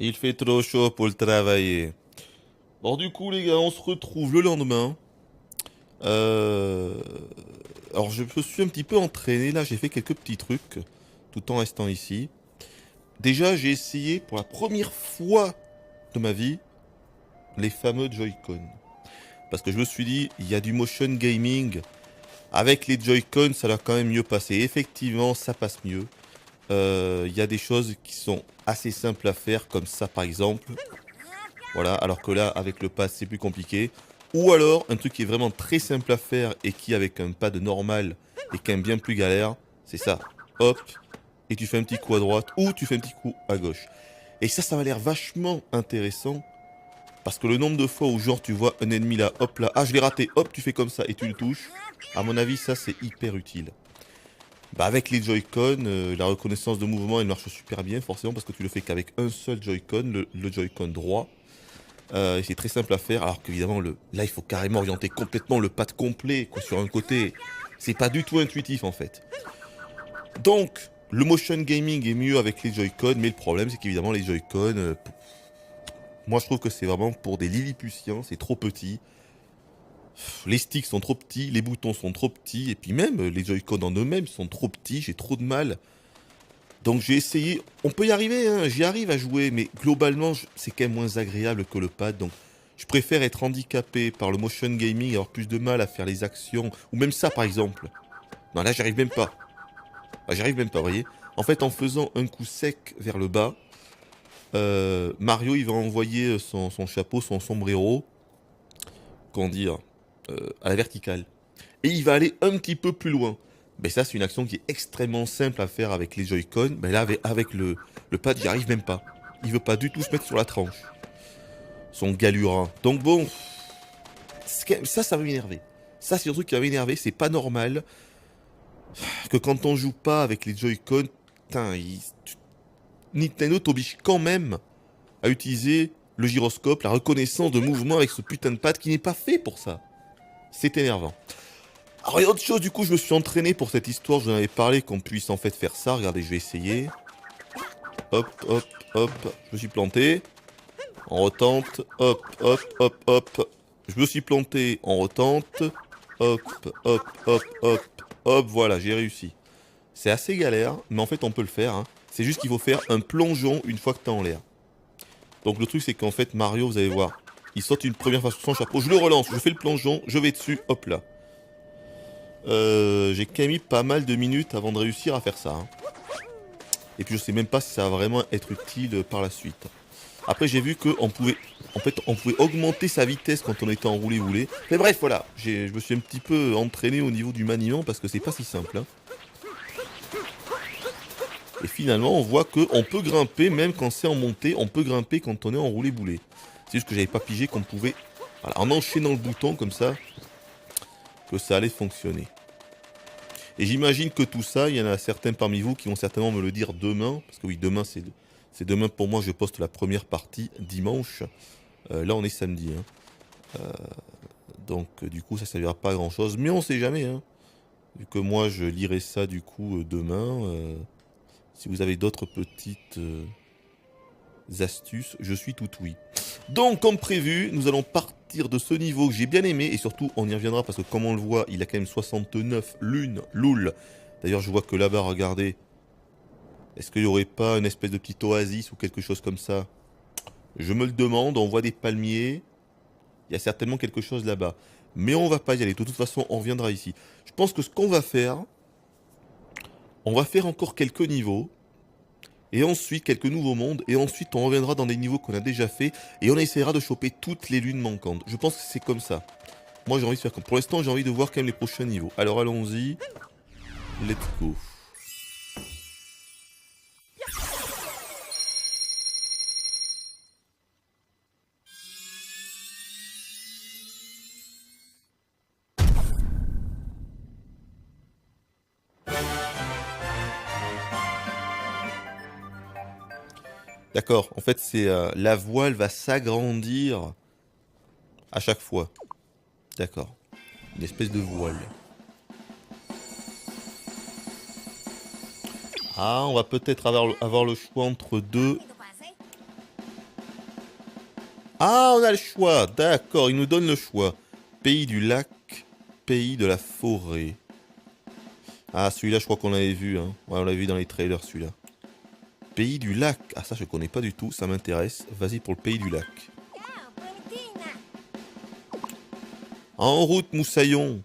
Il fait trop chaud pour le travailler. Bon, du coup, les gars, on se retrouve le lendemain. Euh, Alors, je me suis un petit peu entraîné. Là, j'ai fait quelques petits trucs tout en restant ici. Déjà, j'ai essayé pour la première fois de ma vie les fameux Joy-Con. Parce que je me suis dit, il y a du motion gaming. Avec les Joy-Con, ça va quand même mieux passer. Effectivement, ça passe mieux. Il y a des choses qui sont assez simples à faire, comme ça par exemple. Voilà, alors que là, avec le pad, c'est plus compliqué. Ou alors, un truc qui est vraiment très simple à faire et qui, avec un pad normal, est quand même bien plus galère, c'est ça. Hop, et tu fais un petit coup à droite, ou tu fais un petit coup à gauche. Et ça m'a l'air vachement intéressant, parce que le nombre de fois où, genre, tu vois un ennemi là, hop là, ah, je l'ai raté, hop, tu fais comme ça, et tu le touches, à mon avis, ça, c'est hyper utile. Bah, avec les Joy-Con, la reconnaissance de mouvement, elle marche super bien, forcément, parce que tu le fais qu'avec un seul Joy-Con, le Joy-Con droit. Et c'est très simple à faire, alors qu'évidemment, là, il faut carrément orienter complètement le pad complet, quoi, sur un côté. C'est pas du tout intuitif, en fait. Donc, le motion gaming est mieux avec les Joy-Con, mais le problème, c'est qu'évidemment, les Joy-Con, moi, je trouve que c'est vraiment pour des Lilliputiens, c'est trop petit. Les sticks sont trop petits, les boutons sont trop petits, et puis même, les Joy-Con en eux-mêmes sont trop petits, j'ai trop de mal. Donc j'ai essayé, on peut y arriver, hein, j'y arrive à jouer, mais globalement c'est quand même moins agréable que le pad, donc je préfère être handicapé par le motion gaming, avoir plus de mal à faire les actions, ou même ça par exemple. Non là j'arrive même pas, ah, j'arrive même pas, vous voyez. En fait en faisant un coup sec vers le bas, Mario il va envoyer son chapeau, son sombrero, comment dire, à la verticale. Et il va aller un petit peu plus loin. Mais ça, c'est une action qui est extrêmement simple à faire avec les Joy-Con. Mais là, avec le pad, j'y arrive même pas. Il veut pas du tout se mettre sur la tranche. Son galurin. Donc bon, ça va m'énerver. Ça, c'est un truc qui va m'énerver. C'est pas normal que quand on joue pas avec les Joy-Con, putain, Nintendo t'oblige quand même à utiliser le gyroscope, la reconnaissance de mouvement avec ce putain de pad qui n'est pas fait pour ça. C'est énervant. Alors, il y a autre chose, du coup, je me suis entraîné pour cette histoire, je vous en avais parlé qu'on puisse en fait faire ça. Regardez, je vais essayer. Hop, hop, hop, je me suis planté. On retente. Hop, hop, hop, hop. Je me suis planté, on retente. Hop, hop, hop, hop, hop, voilà, j'ai réussi. C'est assez galère, mais en fait, on peut le faire, hein. C'est juste qu'il faut faire un plongeon une fois que t'es en l'air. Donc, le truc, c'est qu'en fait, Mario, vous allez voir, il saute une première fois sur son chapeau. Je le relance, je fais le plongeon, je vais dessus, hop là. J'ai quand même mis pas mal de minutes avant de réussir à faire ça, hein. Et puis je sais même pas si ça va vraiment être utile par la suite. Après j'ai vu qu'on pouvait, en fait, on pouvait augmenter sa vitesse quand on était en roulé-roulé. Mais bref, voilà, je me suis un petit peu entraîné au niveau du maniement parce que c'est pas si simple, hein. Et finalement on voit qu'on peut grimper même quand c'est en montée, on peut grimper quand on est en roulé-boulé. C'est juste que j'avais pas pigé qu'on pouvait, voilà, en enchaînant le bouton comme ça, que ça allait fonctionner. Et j'imagine que tout ça, il y en a certains parmi vous qui vont certainement me le dire demain, parce que oui, demain c'est demain pour moi, je poste la première partie dimanche. Là on est samedi, hein. Donc du coup ça servira pas à grand chose, mais on sait jamais, hein. Vu que moi je lirai ça du coup demain. Si vous avez d'autres petites astuces, je suis tout oui. Donc comme prévu, nous allons partir de ce niveau que j'ai bien aimé, et surtout on y reviendra parce que comme on le voit, il a quand même 69 lunes, loul. D'ailleurs je vois que là-bas, regardez, est-ce qu'il n'y aurait pas une espèce de petite oasis ou quelque chose comme ça? Je me le demande, on voit des palmiers, il y a certainement quelque chose là-bas. Mais on va pas y aller, de toute façon on reviendra ici. Je pense que ce qu'on va faire, on va faire encore quelques niveaux, et ensuite quelques nouveaux mondes, et ensuite on reviendra dans des niveaux qu'on a déjà fait, et on essaiera de choper toutes les lunes manquantes. Je pense que c'est comme ça. Moi j'ai envie de faire comme... Pour l'instant j'ai envie de voir quand même les prochains niveaux. Alors allons-y, let's go. D'accord, en fait c'est la voile va s'agrandir à chaque fois. D'accord, une espèce de voile. Ah, on va peut-être avoir le choix entre deux. Ah, on a le choix. D'accord, il nous donne le choix. Pays du lac, pays de la forêt. Ah, celui-là, je crois qu'on l'avait vu. Hein. Ouais, on l'avait vu dans les trailers, celui-là. Pays du lac. Ah, ça, je connais pas du tout. Ça m'intéresse. Vas-y pour le pays du lac. En route, moussaillon.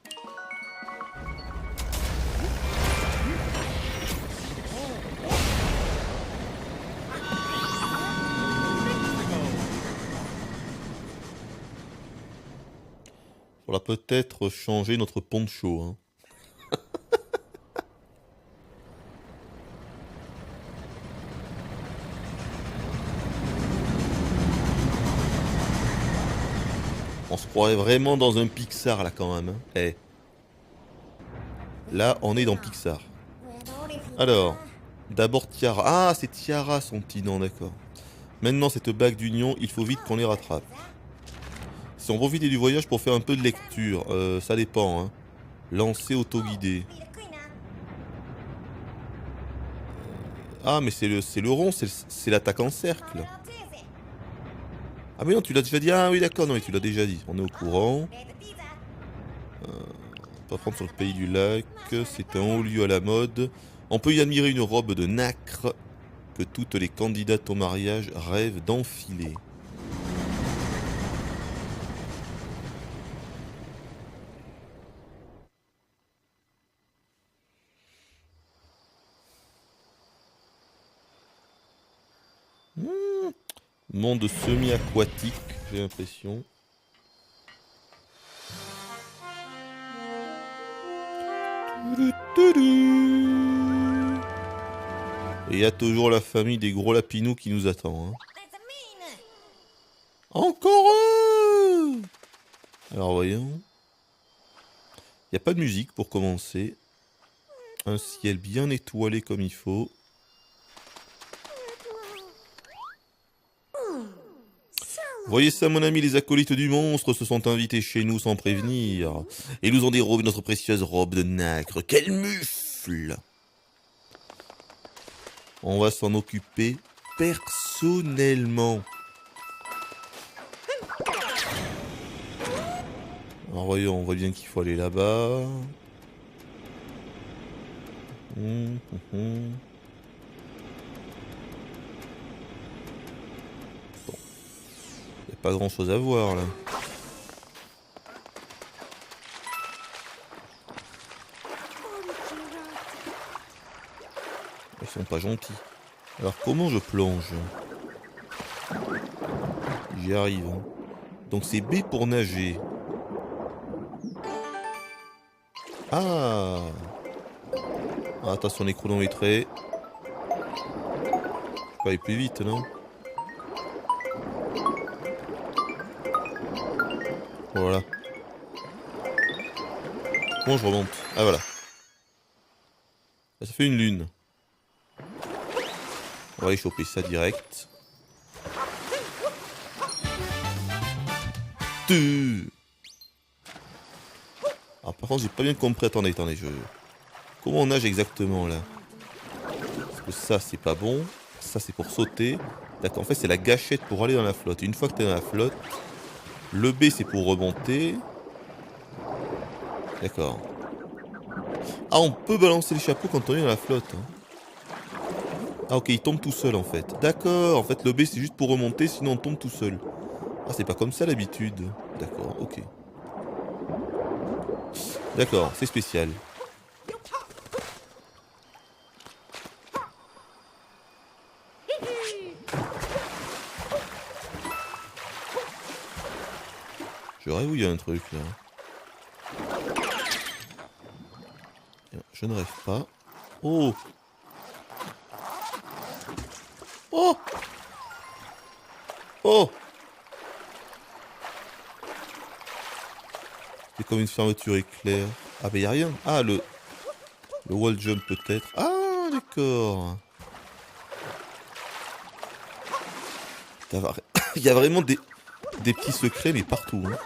Faudra peut-être changer notre poncho. Hein. On se croirait vraiment dans un Pixar là quand même. Hein. Eh. Là, on est dans Pixar. Alors, d'abord Tiara. Ah, c'est Tiara son petit nom, d'accord. Maintenant, cette bague d'union, il faut vite qu'on les rattrape. Si on profitait du voyage pour faire un peu de lecture, ça dépend. Hein. Lancer autoguidé. Ah, mais c'est le rond, c'est l'attaque en cercle. Ah, mais non, tu l'as déjà dit. Ah, oui, d'accord, non, mais tu l'as déjà dit. On est au courant. On va prendre sur le pays du lac. C'est un haut lieu à la mode. On peut y admirer une robe de nacre que toutes les candidates au mariage rêvent d'enfiler. Monde semi-aquatique, j'ai l'impression. Et il y a toujours la famille des gros lapinous qui nous attend. Hein. Encore eux! Alors voyons. Il n'y a pas de musique pour commencer. Un ciel bien étoilé comme il faut. Voyez ça, mon ami, les acolytes du monstre se sont invités chez nous sans prévenir. Et nous ont dérobé notre précieuse robe de nacre. Quel mufle! On va s'en occuper personnellement. Alors voyons, on voit bien qu'il faut aller là-bas. Bon. Il n'y a pas grand-chose à voir, là. Ils sont pas gentils. Alors comment je plonge? J'y arrive. Hein. Donc c'est B pour nager. Ah, attention, on est chronométré. Faut aller plus vite, non? Voilà. Comment je remonte? Ah voilà. Là, ça fait une lune. On va aller choper ça direct. Ah, par contre, j'ai pas bien compris. Attendez, comment on nage exactement là? Parce que ça, c'est pas bon. Ça, c'est pour sauter. D'accord, en fait, c'est la gâchette pour aller dans la flotte. Et une fois que t'es dans la flotte, le B, c'est pour remonter. D'accord. Ah, on peut balancer le chapeau quand on est dans la flotte. Hein. Ah, ok, il tombe tout seul en fait. D'accord, en fait, le B, c'est juste pour remonter, sinon on tombe tout seul. Ah, c'est pas comme ça l'habitude. D'accord, ok. D'accord, c'est spécial. Je rêve où il y a un truc là. Je ne rêve pas. Oh! Oh! Oh! C'est comme une fermeture éclair. Ah, mais y a rien. Ah, le wall jump peut-être. Ah, d'accord. Il y a vraiment des petits secrets, mais partout. Hein.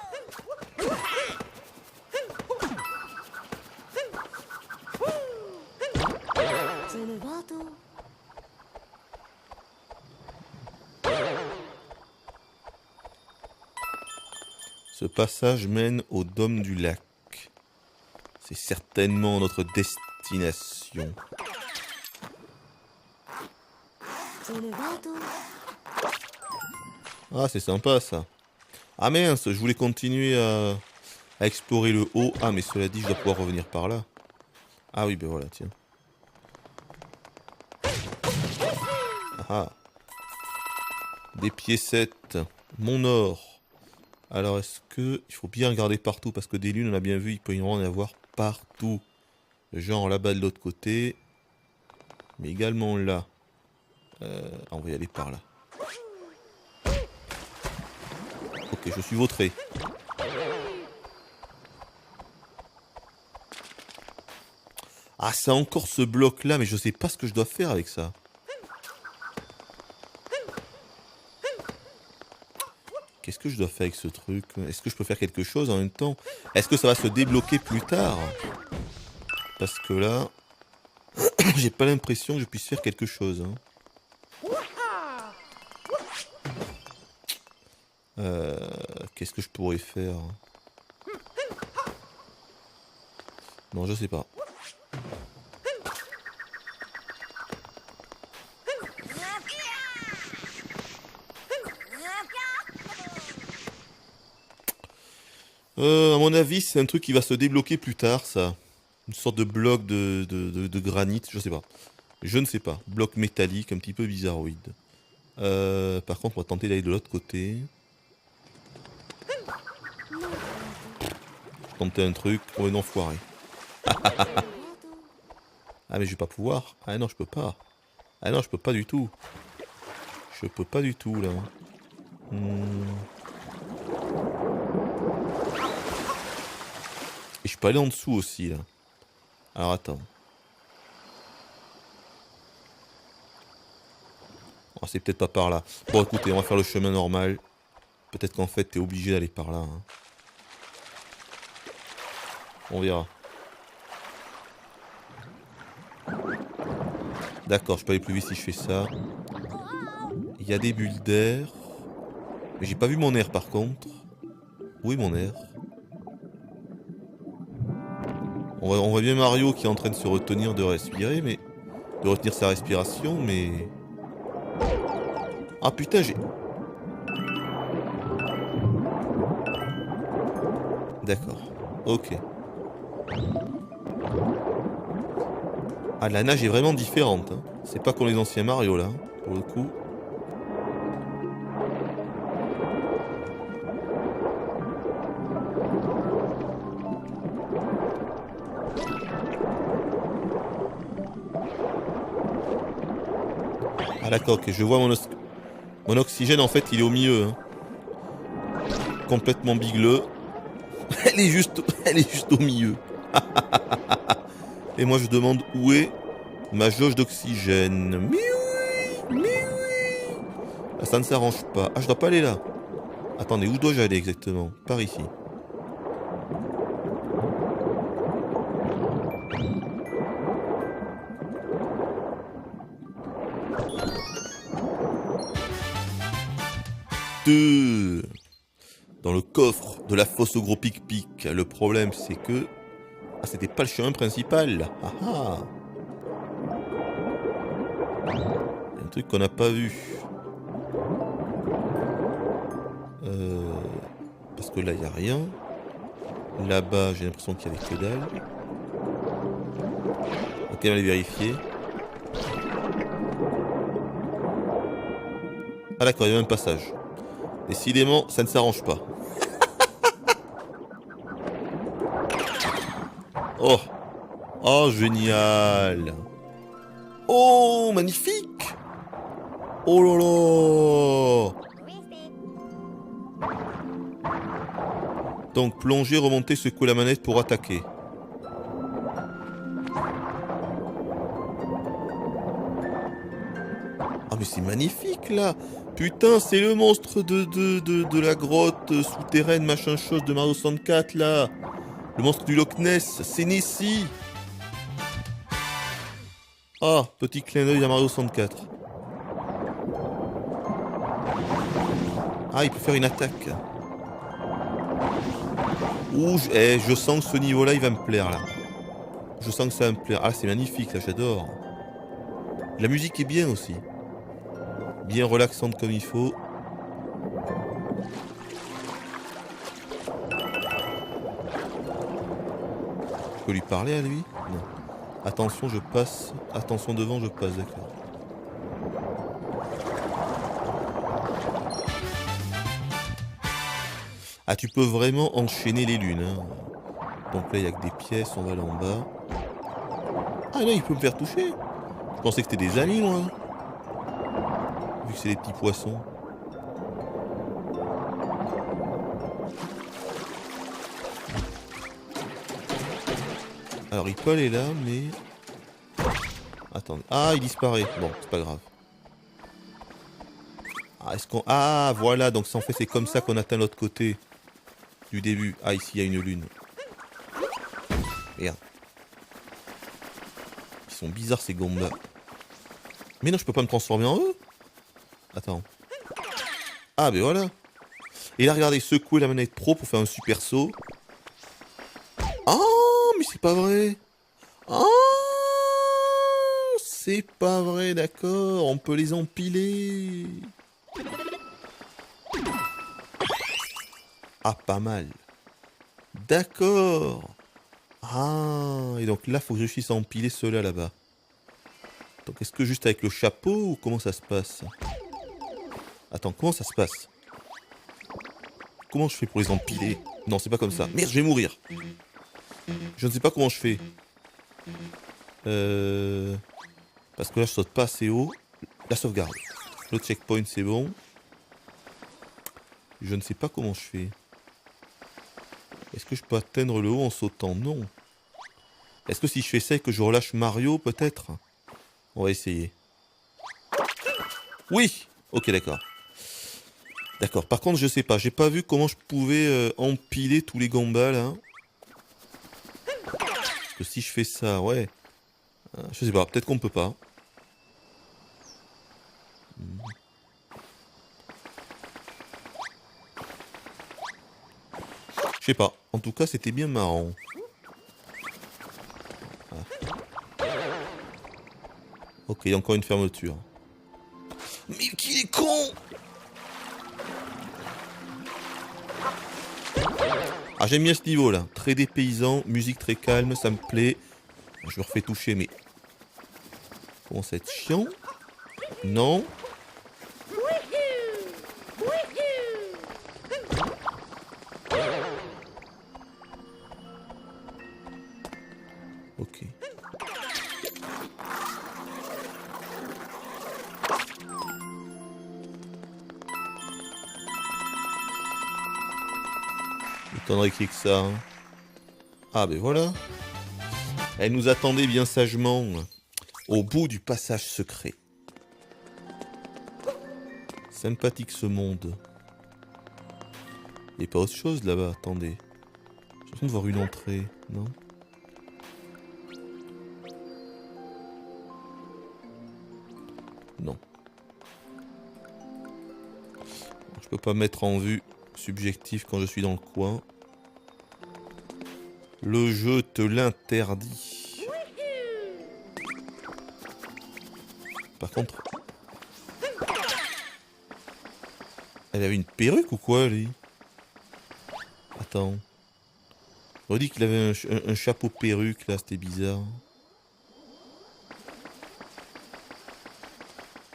Ce passage mène au dôme du lac. C'est certainement notre destination. Ah, c'est sympa ça. Ah mince, je voulais continuer à explorer le haut. Ah, mais cela dit, je dois pouvoir revenir par là. Ah oui, ben voilà, tiens. Ah. Des piécettes. Mon or. Alors, est-ce que... Il faut bien regarder partout, parce que des lunes, on a bien vu, il peut y en avoir partout. Genre là-bas de l'autre côté. Mais également là. On va y aller par là. Ok, je suis vautré. Ah, c'est encore ce bloc-là, mais je sais pas ce que je dois faire avec ça. Qu'est-ce que je dois faire avec ce truc? Est-ce que je peux faire quelque chose en même temps? Est-ce que ça va se débloquer plus tard? Parce que là, j'ai pas l'impression que je puisse faire quelque chose. Hein. Qu'est-ce que je pourrais faire? Non, je sais pas. À mon avis, c'est un truc qui va se débloquer plus tard, ça. Une sorte de bloc de granit, je sais pas. Je ne sais pas. Bloc métallique, un petit peu bizarroïde. Par contre, on va tenter d'aller de l'autre côté. Tenter un truc. Oh, non, foiré. Ah, mais je vais pas pouvoir. Ah non, je peux pas. Ah non, je peux pas du tout. Je peux pas du tout, là. Et je peux aller en dessous aussi, là. Alors, attends. Oh, c'est peut-être pas par là. Bon, écoutez, on va faire le chemin normal. Peut-être qu'en fait, t'es obligé d'aller par là. Hein. On verra. D'accord, je peux aller plus vite si je fais ça. Il y a des bulles d'air. Mais j'ai pas vu mon air, par contre. Où est mon air? On voit bien Mario qui est en train de se retenir de respirer, mais... De retenir sa respiration, mais... Ah putain, j'ai... D'accord. Ok. Ah, la nage est vraiment différente. Hein. C'est pas comme les anciens Mario, là, pour le coup. Ah d'accord, ok, je vois mon oxygène, en fait, il est au milieu. Hein. Complètement bigleux. Elle est juste au milieu. Et moi, je demande où est ma jauge d'oxygène. Mais oui. Ah, ça ne s'arrange pas. Ah, je dois pas aller là. Attendez, où dois-je aller exactement? Par ici. Dans le coffre de la fosse au gros pic-pic. Le problème, c'est que... Ah, c'était pas le chemin principal. Ah ah. Il y a un truc qu'on n'a pas vu. Parce que là, il n'y a rien. Là-bas, j'ai l'impression qu'il y avait que dalle. Ok, on va aller vérifier. Ah d'accord, il y a même un passage. Décidément, ça ne s'arrange pas. Oh. Oh, génial. Oh, magnifique. Oh là là. Donc, plonger, remonter, secouer la manette pour attaquer. Ah, mais c'est magnifique, là. Putain, c'est le monstre de la grotte souterraine, machin chose de Mario 64, là. Le monstre du Loch Ness, c'est Nessie. Ah, petit clin d'œil à Mario 64. Ah, il peut faire une attaque. Ouh, je sens que ce niveau-là, il va me plaire, là. Je sens que ça va me plaire. Ah, c'est magnifique, là, j'adore. La musique est bien aussi. Bien relaxante comme il faut. Je peux lui parler à lui? Non. Attention, je passe. Attention devant, je passe, d'accord. Ah, tu peux vraiment enchaîner les lunes. Hein. Donc là, il n'y a que des pièces, on va aller en bas. Ah non, il peut me faire toucher. Je pensais que c'était des amis, moi. Vu que c'est des petits poissons. Alors, il peut aller là, mais... Attendez. Ah, il disparaît. Bon, c'est pas grave. Ah, est-ce qu'on... Ah, voilà. Donc, ça, en fait, c'est comme ça qu'on atteint l'autre côté du début. Ah, ici, il y a une lune. Regarde. Ils sont bizarres, ces gombas. Mais non, je peux pas me transformer en eux. Attends. Ah, ben voilà. Et là, regardez, secouer la manette pro pour faire un super saut. Oh, mais c'est pas vrai. Oh, c'est pas vrai, d'accord. On peut les empiler. Ah, pas mal. D'accord. Ah, et donc là, faut que je réussisse à empiler ceux-là là-bas. Donc, est-ce que juste avec le chapeau ou comment ça se passe? Attends, comment ça se passe? Comment je fais pour les empiler? Non, c'est pas comme ça. Merde, je vais mourir. Je ne sais pas comment je fais. Parce que là, je saute pas assez haut. La sauvegarde. Le checkpoint, c'est bon. Je ne sais pas comment je fais. Est-ce que je peux atteindre le haut en sautant? Non. Est-ce que si je fais ça et que je relâche Mario, peut-être? On va essayer. Oui! Ok, d'accord. D'accord. Par contre, je sais pas. J'ai pas vu comment je pouvais empiler tous les gambas, là. Parce que si je fais ça, ouais. Je sais pas. Peut-être qu'on peut pas. Je sais pas. En tout cas, c'était bien marrant. Ah. Ok, il y a encore une fermeture. Mais qu'il est con! Ah, j'aime bien ce niveau là. Très dépaysant, musique très calme, ça me plaît. Je me refais toucher, mais. Comment ça va être chiant? Non. Ok. M'étonnerait qu'il y ait que ça. Hein. Ah, ben voilà. Elle nous attendait bien sagement au bout du passage secret. Sympathique ce monde. Il n'y a pas autre chose là-bas, attendez. J'ai l'impression de voir une entrée, non? Non. Je peux pas mettre en vue subjectif quand je suis dans le coin. Le jeu te l'interdit. Par contre... Elle avait une perruque ou quoi, lui? Attends. On dit qu'il avait un chapeau perruque, là, c'était bizarre.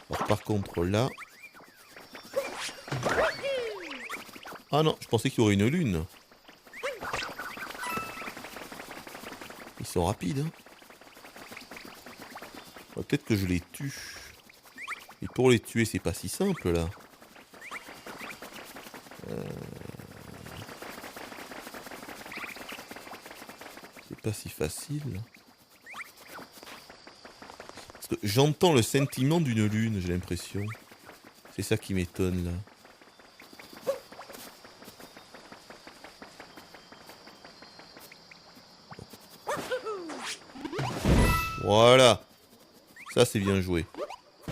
Alors, par contre, là... Ah non, je pensais qu'il y aurait une lune. Ils sont rapides, hein. Peut-être que je les tue. Et pour les tuer, c'est pas si simple, là. C'est pas si facile. Parce que j'entends le sentiment d'une lune, j'ai l'impression. C'est ça qui m'étonne, là. Voilà. Ça, c'est bien joué.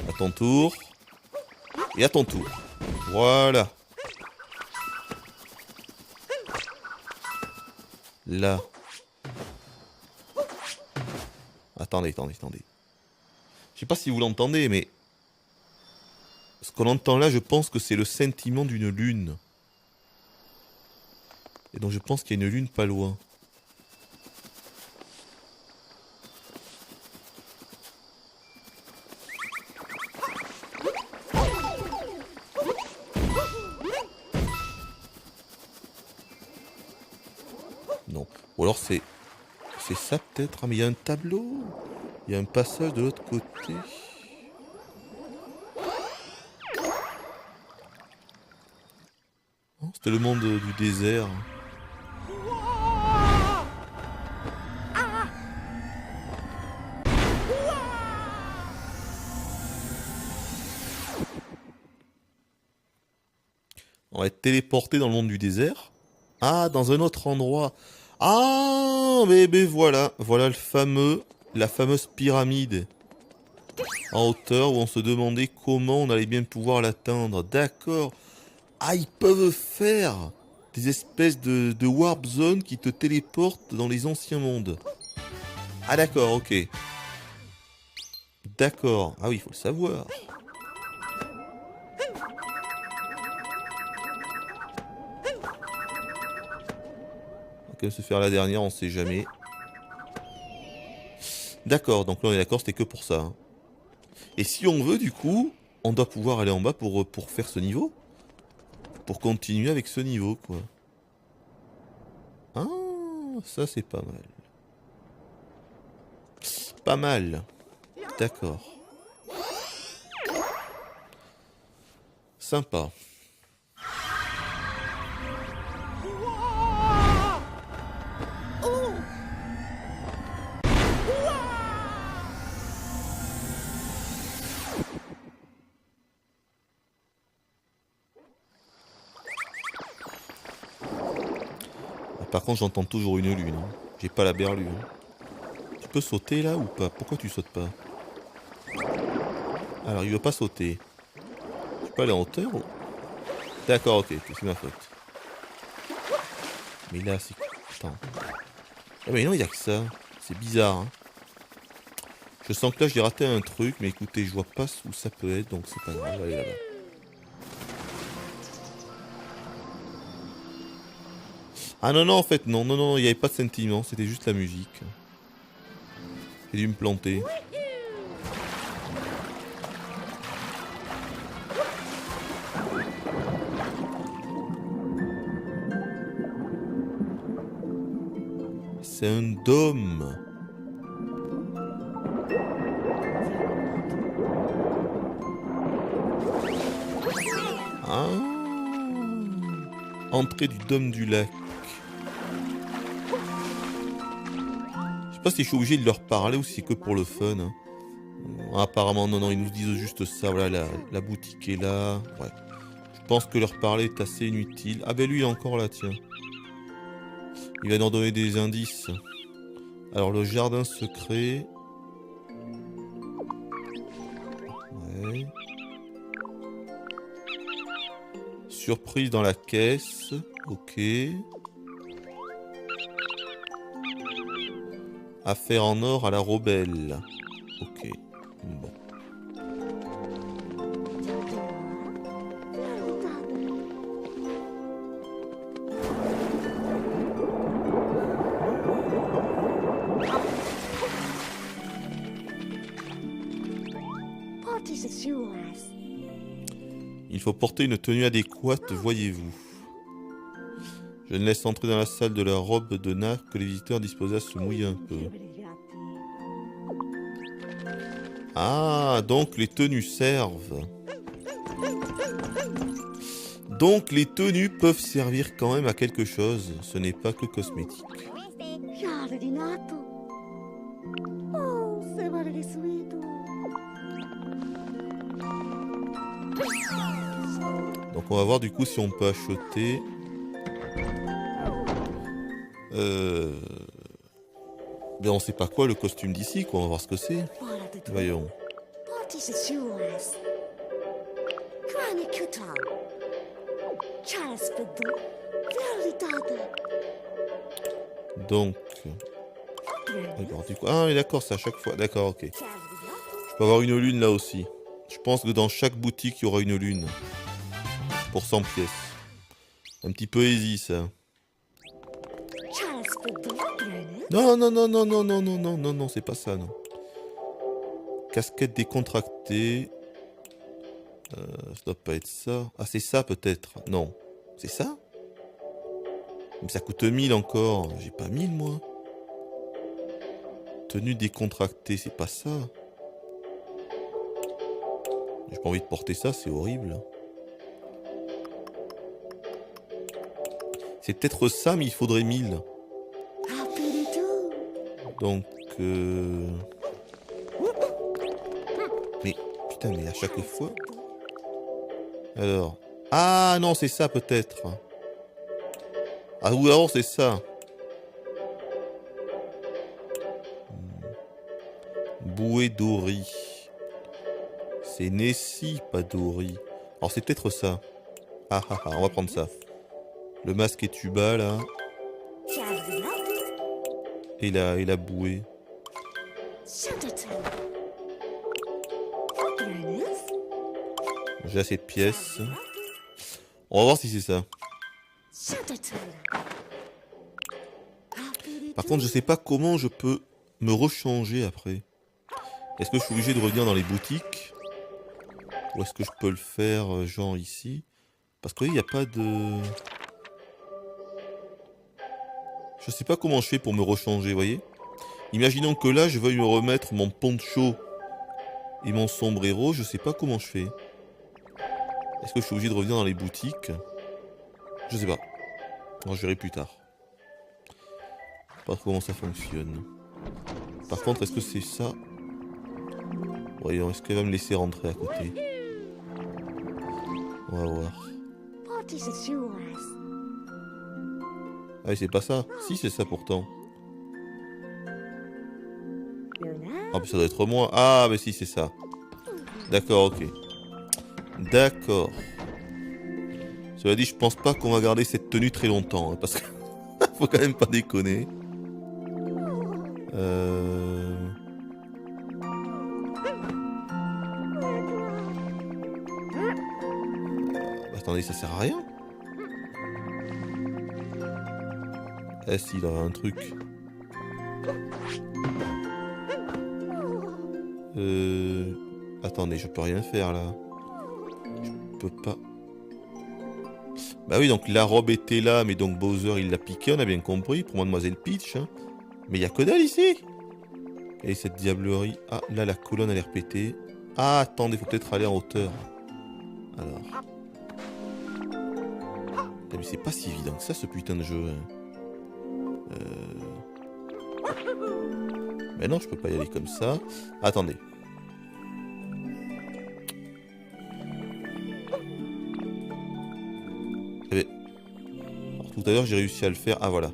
À ton tour. Et à ton tour. Voilà. Là. Attendez. Je sais pas si vous l'entendez, mais... Ce qu'on entend là, je pense que c'est le scintillement d'une lune. Et donc je pense qu'il y a une lune pas loin. Non. Ou alors c'est ça peut-être. Ah mais il y a un tableau. Il y a un passage de l'autre côté. Oh, c'était le monde du désert. On va être téléporté dans le monde du désert. Ah, dans un autre endroit. Ah, mais voilà. Voilà la fameuse pyramide en hauteur où on se demandait comment on allait bien pouvoir l'atteindre. D'accord. Ah, ils peuvent faire des espèces de warp zone qui te téléportent dans les anciens mondes. Ah d'accord, ok. D'accord. Ah oui, il faut le savoir. On va quand même se faire la dernière, on sait jamais. D'accord, donc là on est d'accord, c'était que pour ça. Hein. Et si on veut, du coup, on doit pouvoir aller en bas pour faire ce niveau. Pour continuer avec ce niveau, quoi. Ah, ça c'est pas mal. Pas mal. D'accord. Sympa. Par contre, j'entends toujours une lune. Hein. J'ai pas la berlue. Hein. Tu peux sauter là ou pas? Pourquoi tu sautes pas? Alors, il veut pas sauter. Je peux aller en hauteur ou... D'accord, ok, c'est ma faute. Mais là, c'est... Attends. Ah mais non, il y a que ça. C'est bizarre. Hein. Je sens que là, j'ai raté un truc, mais écoutez, je vois pas où ça peut être, donc c'est pas grave. On va aller là-bas. Ah non, en fait, non, il n'y avait pas de sentiment, c'était juste la musique. J'ai dû me planter. C'est un dôme. Ah. Entrée du dôme du lac. Je sais pas si je suis obligé de leur parler ou si c'est que pour le fun. Hein. Apparemment, non, ils nous disent juste ça. Voilà, la boutique est là. Ouais. Je pense que leur parler est assez inutile. Ah ben lui, il est encore là, tiens. Il va nous donner des indices. Alors, le jardin secret. Ouais. Surprise dans la caisse. Ok. Affaire en or à la Robelle. Ok. Bon. Il faut porter une tenue adéquate, voyez-vous. Je ne laisse entrer dans la salle de la robe de nard que les visiteurs disposés à se mouiller un peu. Ah, donc les tenues servent. Donc les tenues peuvent servir quand même à quelque chose. Ce n'est pas que cosmétique. Donc on va voir du coup si on peut acheter... Ben on sait pas quoi le costume d'ici, quoi. On va voir ce que c'est. Voyons. Donc... Alors, du coup... Ah, mais d'accord, c'est à chaque fois. D'accord, ok. Je peux avoir une lune là aussi. Je pense que dans chaque boutique, il y aura une lune. Pour 100 pièces. Un petit peu easy, ça. Non, non, non, non, non, non, non, non, non, non, c'est pas ça, non. Casquette décontractée. Ça doit pas être ça. Ah, c'est ça, peut-être. Non. C'est ça? Mais ça coûte 1000 encore. J'ai pas 1000, moi. Tenue décontractée, c'est pas ça. J'ai pas envie de porter ça, c'est horrible. C'est peut-être ça, mais il faudrait 1000. Donc... Mais, putain, mais à chaque fois... Alors... Ah, non, c'est ça, peut-être. Ah, ou alors, c'est ça. Bouée Dory. C'est Nessie, pas Dory. Alors, c'est peut-être ça. Ah, ah, ah, on va prendre ça. Le masque et tuba, là. Et la bouée. J'ai assez de pièces. On va voir si c'est ça. Par contre, je sais pas comment je peux me rechanger après. Est-ce que je suis obligé de revenir dans les boutiques? Ou est-ce que je peux le faire genre ici? Parce que il n'y a pas de... Je sais pas comment je fais pour me rechanger, vous voyez? Imaginons que là, je veuille me remettre mon poncho et mon sombrero, je sais pas comment je fais. Est-ce que je suis obligé de revenir dans les boutiques? Je sais pas. Non, je verrai plus tard. Pas trop comment ça fonctionne. Par contre, est-ce que c'est ça? Voyons, est-ce qu'elle va me laisser rentrer à côté? On va voir. Ah, c'est pas ça. Si, c'est ça pourtant. Ah, mais ça doit être moi. Ah, mais si, c'est ça. D'accord, ok. D'accord. Cela dit, je pense pas qu'on va garder cette tenue très longtemps. Hein, parce que faut quand même pas déconner. Attendez, ça sert à rien. Eh si, il a un truc. Attendez, je peux rien faire là. Je peux pas. Bah oui, donc la robe était là, mais donc Bowser il l'a piqué, on a bien compris, pour Mademoiselle Peach. Hein. Mais il y a que dalle ici. Et cette diablerie. Ah, là la colonne a l'air pétée. Ah, attendez, faut peut-être aller en hauteur. Alors. Mais c'est pas si évident que ça, ce putain de jeu. Hein. Mais non, je peux pas y aller comme ça. Attendez. Alors, tout à l'heure, j'ai réussi à le faire. Ah, voilà.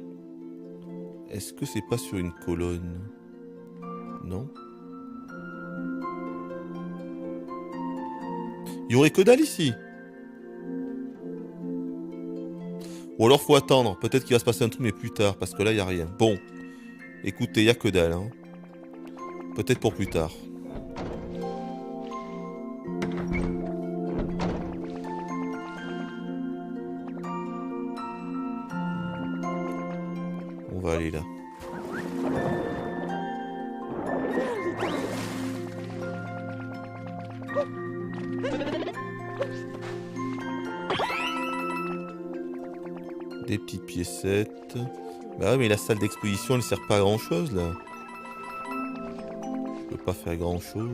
Est-ce que c'est pas sur une colonne? Non. Il y aurait que dalle ici. Ou alors faut attendre. Peut-être qu'il va se passer un truc, mais plus tard. Parce que là, il n'y a rien. Bon. Écoutez, il n'y a que dalle. Hein. Peut-être pour plus tard. On va aller là. Des petites piécettes. Bah ouais, mais la salle d'exposition, elle sert pas à grand chose là. Je peux pas faire grand chose.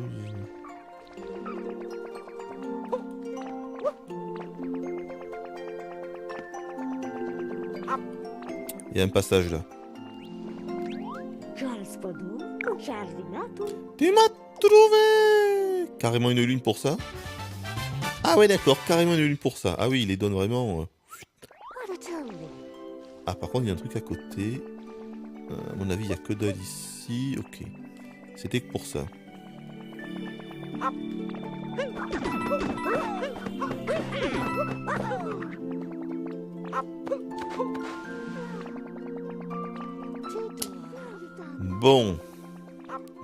Il y a un passage là. Tu m'as trouvé! Carrément une lune pour ça? Ah ouais d'accord, carrément une lune pour ça. Ah oui, il les donne vraiment... Ah par contre il y a un truc à côté. À mon avis il n'y a que dalle ici. Ok. C'était que pour ça. Bon.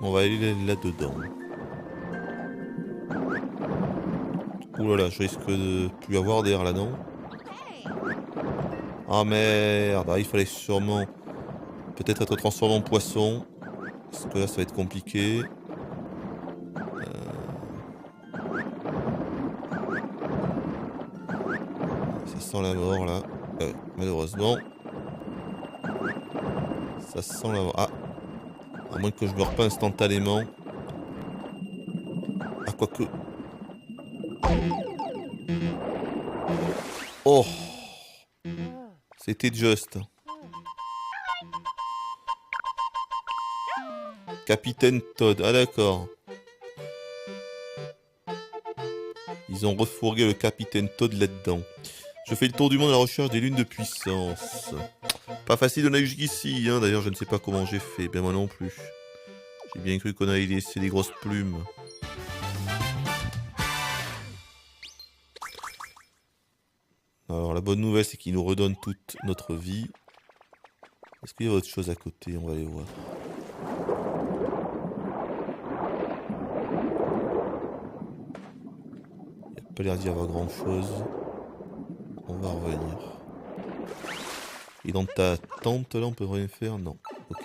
On va aller là-dedans. Ouh là là, je risque de plus avoir d'air là, non? Ah merde, ah, il fallait sûrement peut-être être transformé en poisson. Parce que là, ça va être compliqué. Ça sent la mort là. Malheureusement. Ça sent la mort. Ah! À moins que je meure pas instantanément. Ah, quoique. Oh! C'était juste. Capitaine Todd. Ah d'accord. Ils ont refourgué le Capitaine Todd là-dedans. Je fais le tour du monde à la recherche des lunes de puissance. Pas facile de nager jusqu'ici, hein. D'ailleurs, je ne sais pas comment j'ai fait. Ben moi non plus. J'ai bien cru qu'on allait laisser des grosses plumes. Alors, la bonne nouvelle, c'est qu'il nous redonne toute notre vie. Est-ce qu'il y a autre chose à côté? On va aller voir. Il n'y a pas l'air d'y avoir grand-chose. On va revenir. Et dans ta tente, là, on peut rien faire? Non. Ok.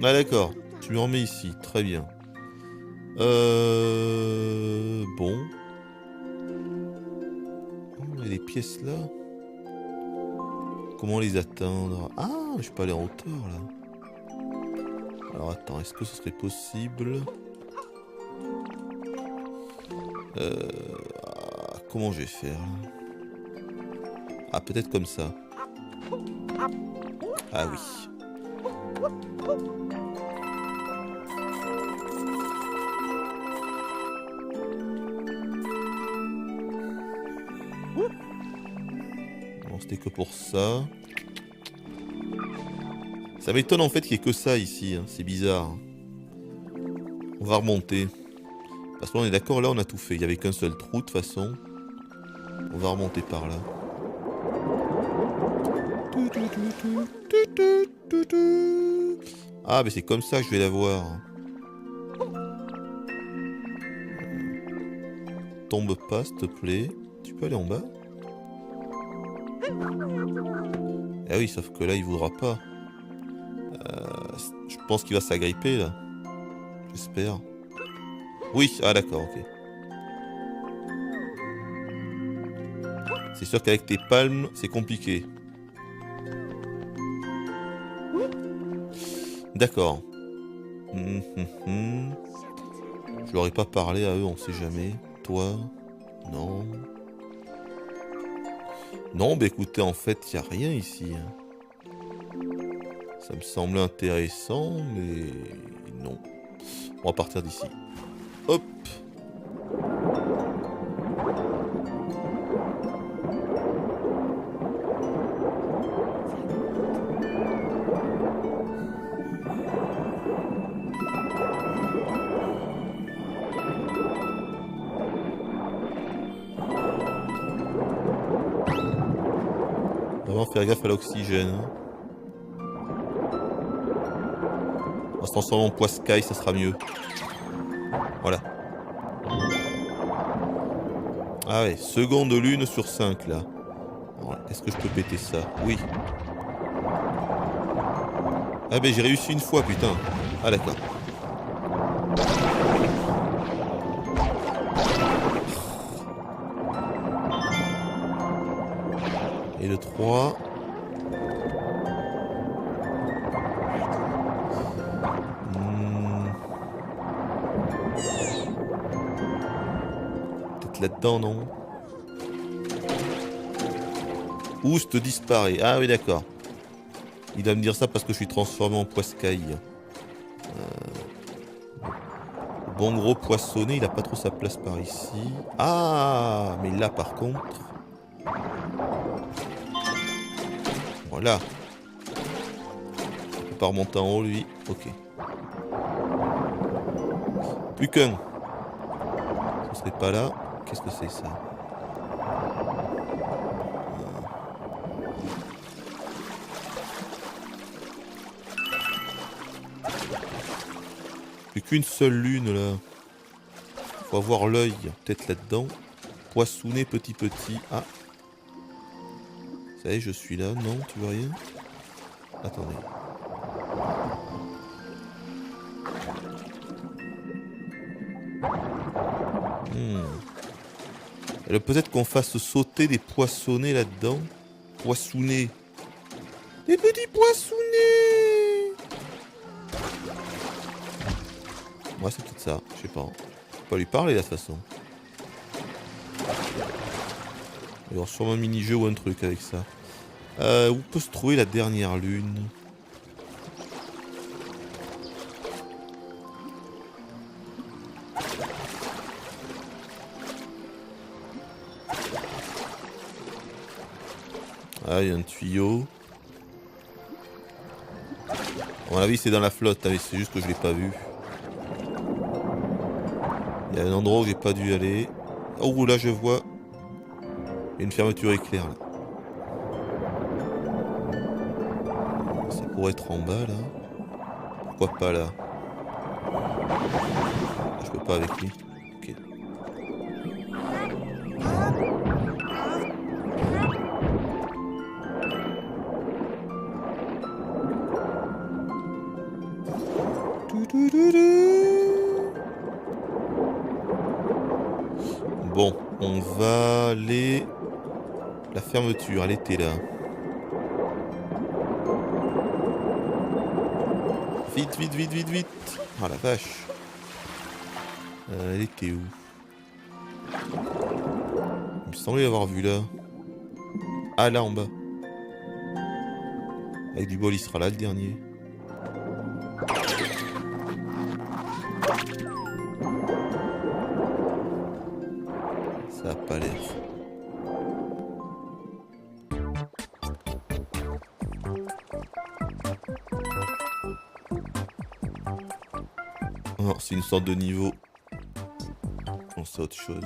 Ah d'accord. Tu me remets ici. Très bien. Bon. Oh, il y a des pièces là. Comment les atteindre? Ah, je peux aller en hauteur là. Alors attends, est-ce que ce serait possible? Comment je vais faire? Ah, peut-être comme ça. Ah oui. Bon, c'était que pour ça. Ça m'étonne en fait qu'il n'y ait que ça ici. Hein. C'est bizarre. On va remonter. Parce qu'on est d'accord, là on a tout fait. Il n'y avait qu'un seul trou de toute façon. On va remonter par là. Ah, mais c'est comme ça que je vais la voir. Tombe pas, s'il te plaît. Tu peux aller en bas? Ah oui, sauf que là, il voudra pas. Je pense qu'il va s'agripper, là. J'espère. Oui, ah d'accord, ok. C'est sûr qu'avec tes palmes, c'est compliqué. D'accord. Je leur ai pas parlé à eux, on sait jamais. Toi? Non. Non, bah écoutez, en fait, il n'y a rien ici. Ça me semblait intéressant, mais non. On va partir d'ici. Hop. Vraiment faire gaffe à l'oxygène. On va se transformer en poiscaille, ça sera mieux. Voilà. Ah ouais, seconde lune sur 5 là. Est-ce que je peux péter ça? Oui. Ah ben j'ai réussi une fois, putain. Ah d'accord. Et le 3. Peut-être là-dedans, non? Oust disparaît. Ah oui, d'accord. Il va me dire ça parce que je suis transformé en poiscaille. Bon gros poissonnet, il a pas trop sa place par ici. Ah, mais là par contre... Voilà. Il peut pas remonter en haut lui. Ok. Plus qu'un. Ce serait pas là. Qu'est-ce que c'est ça? Plus qu'une seule lune là. Faut avoir l'œil peut-être là-dedans. Poissonner petit. Ah. Ça y est, je suis là. Non, tu vois rien? Attendez. Et peut-être qu'on fasse sauter des poissonnets là-dedans. Poissonnets. Des petits poissonnets. Ouais, c'est peut-être ça. Je sais pas. Faut pas lui parler là de toute façon. Il y aura sûrement un mini-jeu ou un truc avec ça. Où peut se trouver la dernière lune? Ah, il y a un tuyau. À mon avis, c'est dans la flotte, hein, c'est juste que je l'ai pas vu. Il y a un endroit où j'ai pas dû aller. Oh, là, je vois. Il y a une fermeture éclair, là. Ça pourrait être en bas, là. Pourquoi pas, là? Je peux pas avec lui. Ok. Bon, on va aller... La fermeture, elle était là. Vite. Oh la vache. Elle était où? Il me semblait l'avoir vu là. Ah, là en bas. Avec du bol, il sera là le dernier. Ça a pas l'air. Oh, c'est une sorte de niveau. On sait autre chose.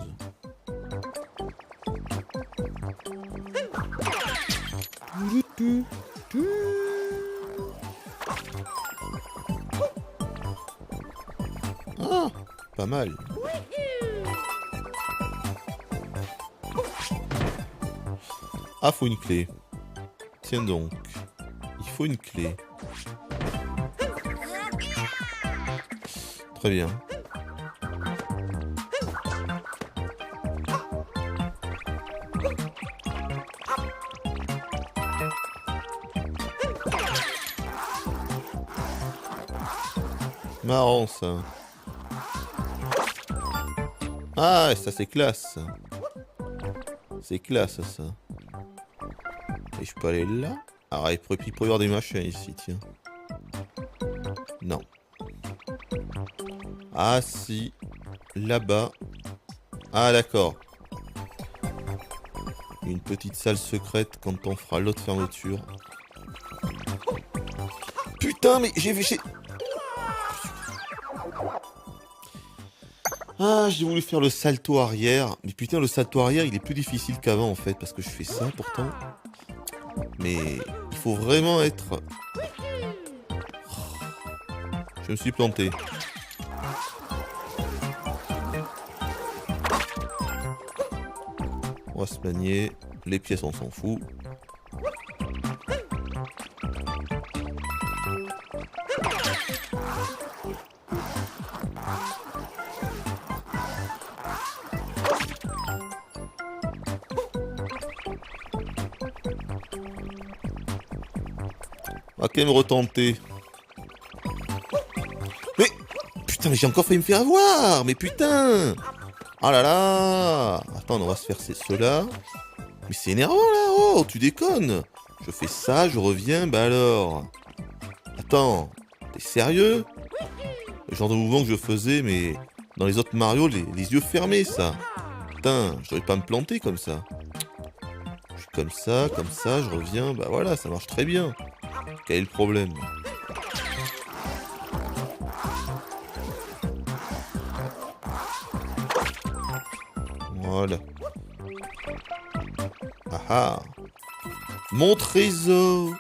Ah, pas mal. Ah, faut une clé. Tiens donc. Il faut une clé. Très bien. Marrant ça. Ah, ça c'est classe. C'est classe ça. Et je peux aller là? Ah, il pourrait y avoir des machins ici, tiens. Non. Ah si. Là-bas. Ah d'accord. Une petite salle secrète quand on fera l'autre fermeture. Putain, mais j'ai... Ah, j'ai voulu faire le salto arrière. Mais putain, le salto arrière, il est plus difficile qu'avant en fait. Parce que je fais ça pourtant. Mais il faut vraiment être... Je me suis planté. On va se manier. Les pièces, on s'en fout. On va quand même retenter. Mais... Putain, mais j'ai encore failli me faire avoir. Mais putain. Oh là là. Attends, on va se faire cela. Mais c'est énervant là. Oh, tu déconnes. Je fais ça, je reviens, bah alors. Attends, t'es sérieux? Le genre de mouvement que je faisais, mais dans les autres Mario, les yeux fermés, ça. Putain, je devrais pas me planter comme ça. Je suis comme ça, je reviens, bah voilà, ça marche très bien. Quel est le problème? Voilà. Ah ah. Mon trésor.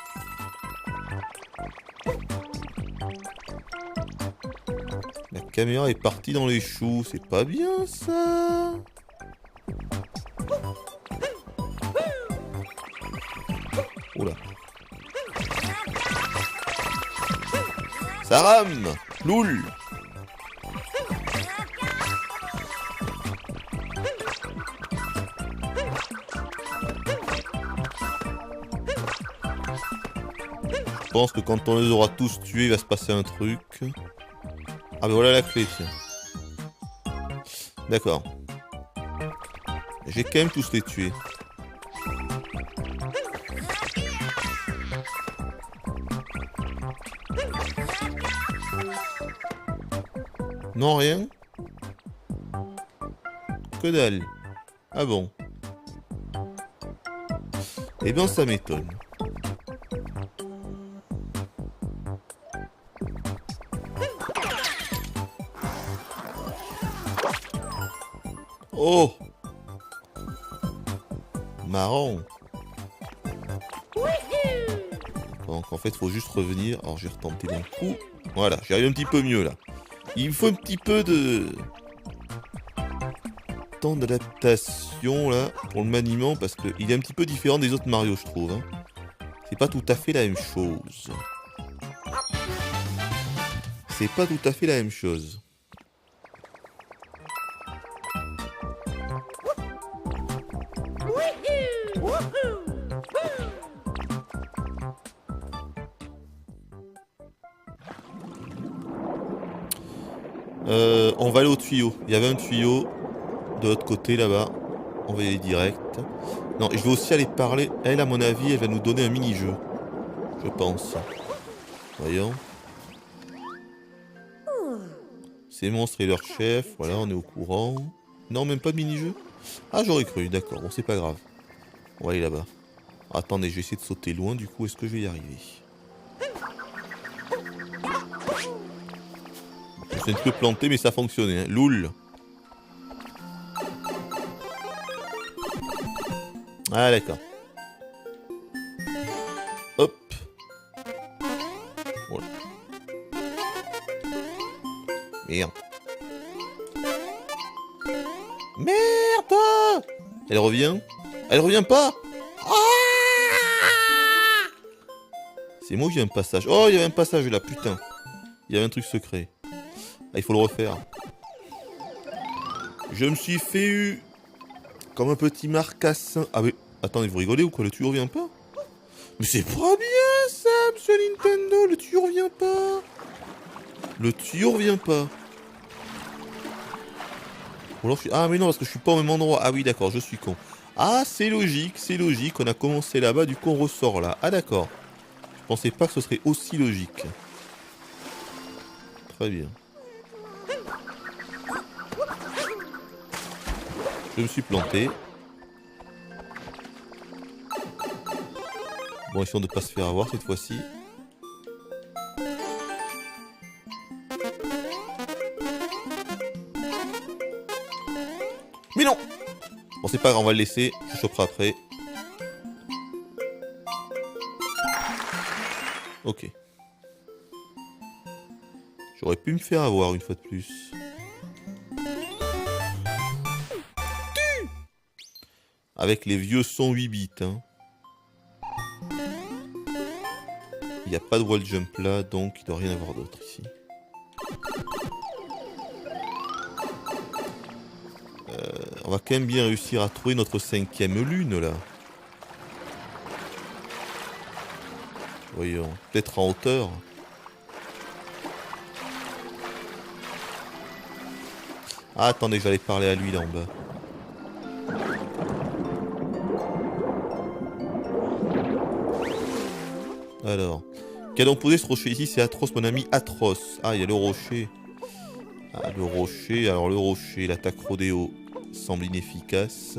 La caméra est partie dans les choux. C'est pas bien ça. Oula. Ça rame. Loul. Je pense que quand on les aura tous tués, il va se passer un truc. Ah ben voilà la clé, tiens. D'accord. J'ai quand même tous les tués. Non, rien. Que dalle. Ah bon. Eh bien, ça m'étonne. Oh! Marrant. Donc en fait, il faut juste revenir. Alors, j'ai retenté d'un coup. Voilà, j'arrive un petit peu mieux là. Il me faut un petit peu de temps d'adaptation là pour le maniement parce qu'il est un petit peu différent des autres Mario, je trouve. Hein. C'est pas tout à fait la même chose. C'est pas tout à fait la même chose. On va aller au tuyau. Il y avait un tuyau de l'autre côté là-bas. On va y aller direct. Non, je vais aussi aller parler. Elle, à mon avis, elle va nous donner un mini-jeu. Je pense. Voyons. Ces monstres et leur chef. Voilà, on est au courant. Non, même pas de mini-jeu. Ah, j'aurais cru. D'accord. Bon, c'est pas grave. On va aller là-bas. Attendez, je vais essayer de sauter loin. Du coup, est-ce que je vais y arriver? Je suis un peu planté, mais ça fonctionnait. Hein. Loul. Ah, d'accord. Hop. Voilà. Merde. Merde! Elle revient? Elle revient pas? Ah! C'est moi qui ai un passage. Oh, il y avait un passage là, putain. Il y avait un truc secret. Ah, il faut le refaire. Je me suis fait eu comme un petit marcassin. Ah mais attendez, vous rigolez ou quoi? Le tuyau revient pas? Mais c'est pas bien ça, monsieur Nintendo. Le tuyau revient pas. Le tuyau revient pas. Ou alors ah mais non, parce que je suis pas au même endroit. Ah oui, d'accord, je suis con. Ah, c'est logique, c'est logique. On a commencé là-bas, du coup on ressort là. Ah d'accord. Je pensais pas que ce serait aussi logique. Très bien. Je me suis planté. Bon, essayons de ne pas se faire avoir cette fois-ci. Mais non! Bon, c'est pas grave, on va le laisser. Je choperai après. Ok. J'aurais pu me faire avoir une fois de plus. Avec les vieux sons 8 bits. Hein. Il n'y a pas de wall jump là, donc il ne doit rien avoir d'autre ici. On va quand même bien réussir à trouver notre 5e lune là. Voyons, peut-être en hauteur. Ah, attendez, j'allais parler à lui là en bas. Alors, qu'a donc posé ce rocher ici? C'est atroce, mon ami, atroce. Ah, il y a le rocher. Ah, le rocher, alors le rocher, l'attaque rodéo semble inefficace.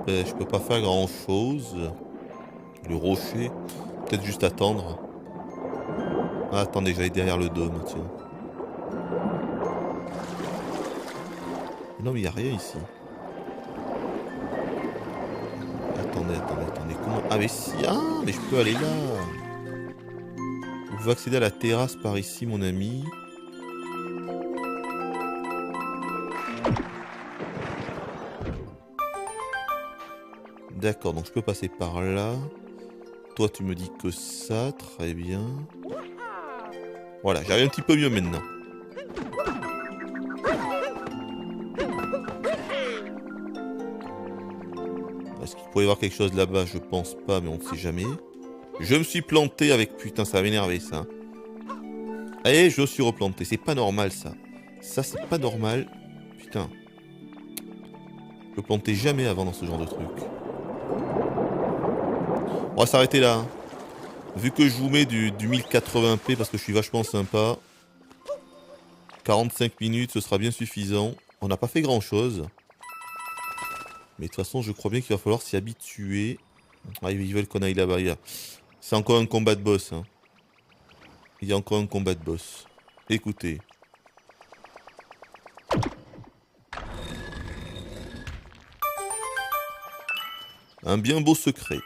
Je peux pas faire grand chose. Le rocher. Peut-être juste attendre. Ah, attendez, j'allais derrière le dôme, tiens. Non, mais il n'y a rien ici. Attendez. Comment... Ah, mais si. Ah, mais je peux aller là. Vous pouvez accéder à la terrasse par ici, mon ami. D'accord, donc je peux passer par là. Toi, tu me dis que ça, très bien. Voilà, j'arrive un petit peu mieux maintenant. Est-ce qu'il pourrait y avoir quelque chose là-bas? Je pense pas, mais on ne sait jamais. Je me suis planté avec... Putain, ça va m'énerver, ça. Et je suis replanté. C'est pas normal, ça. Ça, c'est pas normal. Putain. Je me plantais jamais avant dans ce genre de truc. On va s'arrêter là. Hein. Vu que je vous mets du 1080p parce que je suis vachement sympa. 45 minutes, ce sera bien suffisant. On n'a pas fait grand-chose. Mais de toute façon, je crois bien qu'il va falloir s'y habituer. Ah, ils veulent qu'on aille là-bas. C'est encore un combat de boss. Hein. Il y a encore un combat de boss. Écoutez. Un bien beau secret.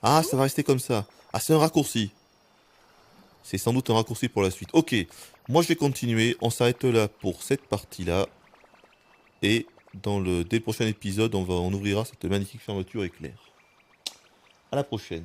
Ah, ça va rester comme ça. Ah, c'est un raccourci. C'est sans doute un raccourci pour la suite. Ok, moi je vais continuer. On s'arrête là pour cette partie-là. Et dès le prochain épisode, on ouvrira cette magnifique fermeture éclair. À la prochaine.